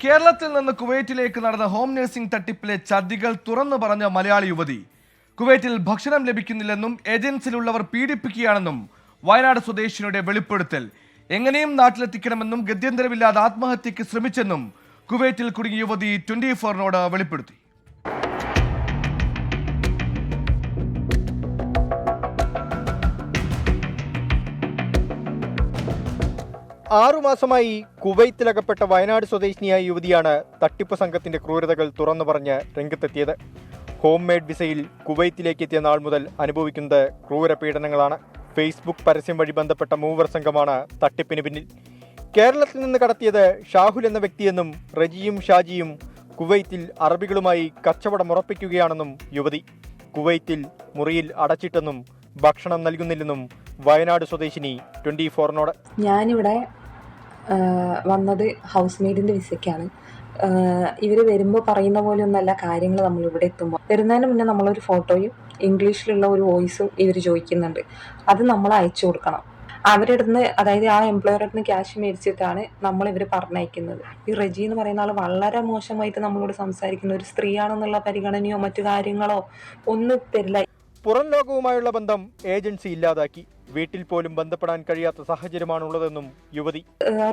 കേരളത്തിൽ നിന്ന് കുവൈറ്റിലേക്ക് നടന്ന ഹോം നഴ്സിംഗ് തട്ടിപ്പിലെ ചതികൾ തുറന്നു പറഞ്ഞ മലയാളി യുവതി. കുവൈറ്റിൽ ഭക്ഷണം ലഭിക്കുന്നില്ലെന്നും ഏജൻസിയിലുള്ളവർ പീഡിപ്പിക്കുകയാണെന്നും വയനാട് സ്വദേശിനിയുടെ വെളിപ്പെടുത്തൽ. എങ്ങനെയും നാട്ടിലെത്തിക്കണമെന്നും ഗത്യന്തരമില്ലാതെ ആത്മഹത്യക്ക് ശ്രമിച്ചെന്നും കുവൈറ്റിൽ കുടുങ്ങിയ യുവതി 24-നോട് വെളിപ്പെടുത്തി. 6 മാസമായി കുവൈത്തിലകപ്പെട്ട വയനാട് സ്വദേശിനിയായ യുവതിയാണ് തട്ടിപ്പ് സംഘത്തിന്റെ ക്രൂരതകൾ തുറന്നു പറഞ്ഞ് രംഗത്തെത്തിയത്. ഹോം മെയ്ഡ് വിസയിൽ കുവൈത്തിലേക്ക് എത്തിയ നാൾ മുതൽ അനുഭവിക്കുന്നത് ക്രൂര പീഡനങ്ങളാണ്. ഫേസ്ബുക്ക് പരസ്യം വഴി ബന്ധപ്പെട്ട മൂവർ സംഘമാണ് തട്ടിപ്പിന് പിന്നിൽ. കേരളത്തിൽ നിന്ന് കടത്തിയത് ഷാഹുൽ എന്ന വ്യക്തിയെന്നും റജിയും ഷാജിയും കുവൈത്തിൽ അറബികളുമായി കച്ചവടം ഉറപ്പിക്കുകയാണെന്നും യുവതി. കുവൈത്തിൽ മുറിയിൽ അടച്ചിട്ടെന്നും ഭക്ഷണം നൽകുന്നില്ലെന്നും വയനാട് സ്വദേശിനി 24-നോട്. ഞാനിവിടെ വന്നത് ഹൗസ് മെയ്ഡിൻ്റെ വിസയ്ക്കാണ്. ഇവർ വരുമ്പോൾ പറയുന്ന പോലെ ഒന്നല്ല കാര്യങ്ങൾ. നമ്മളിവിടെ എത്തുമ്പോൾ വരുന്നതിന് മുന്നേ നമ്മളൊരു ഫോട്ടോയും ഇംഗ്ലീഷിലുള്ള ഒരു വോയിസും ഇവർ ചോദിക്കുന്നുണ്ട്. അത് നമ്മൾ അയച്ചു കൊടുക്കണം. അവരുടെ അടുത്ത്, അതായത് ആ എംപ്ലോയറുടെ അടുത്ത് ക്യാഷ് മേടിച്ചിട്ടാണ് ഇവർ പറഞ്ഞയക്കുന്നത്. ഈ റജി എന്ന് പറയുന്ന ആൾ വളരെ മോശമായിട്ട് നമ്മളോട് സംസാരിക്കുന്ന, ഒരു സ്ത്രീയാണെന്നുള്ള പരിഗണനയോ മറ്റു കാര്യങ്ങളോ ഒന്നും തരില്ല. പുറം ലോകവുമായുള്ള ബന്ധം ഏജൻസി ഇല്ലാതാക്കി. വീട്ടിൽ പോലും ബന്ധപ്പെടാൻ കഴിയാത്ത സാഹചര്യമാണുള്ളതെന്നും യുവതി.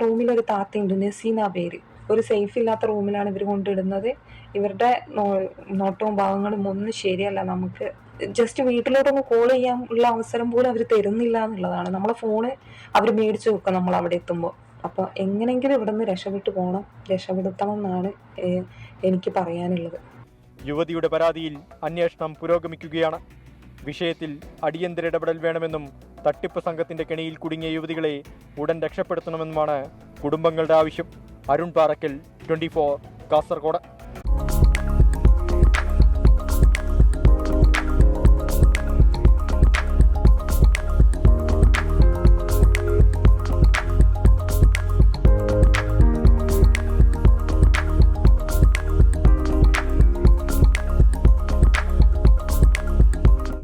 റൂമിലൊരു താത്തയുണ്ട്, നസീന പേര്. ഒരു സേഫ് ഇല്ലാത്ത റൂമിലാണ് ഇവർ കൊണ്ടിടുന്നത്. ഇവരുടെ നോട്ടവും ഭാവങ്ങളും ഒന്നും ശരിയല്ല. നമുക്ക് ജസ്റ്റ് വീട്ടിലോട്ടൊന്ന് കോൾ ചെയ്യാൻ ഉള്ള അവസരം പോലും അവർ തരുന്നില്ല എന്നുള്ളതാണ്. നമ്മളെ ഫോണ് അവർ മേടിച്ചു വെക്കും നമ്മൾ അവിടെ എത്തുമ്പോൾ. അപ്പോൾ എങ്ങനെങ്കിലും ഇവിടെ നിന്ന് രക്ഷപ്പെടുത്തണം എന്നാണ് എനിക്ക് പറയാനുള്ളത്. യുവതിയുടെ പരാതിയിൽ അന്വേഷണം പുരോഗമിക്കുകയാണ്. വിഷയത്തിൽ അടിയന്തര ഇടപെടൽ വേണമെന്നും തട്ടിപ്പ് സംഘത്തിന്റെ കെണിയിൽ കുടുങ്ങിയ യുവതികളെ ഉടൻ രക്ഷപ്പെടുത്തണമെന്നുമാണ് കുടുംബങ്ങളുടെ ആവശ്യം. അരുൺ പാറക്കൽ, 24, കാസർഗോഡ്.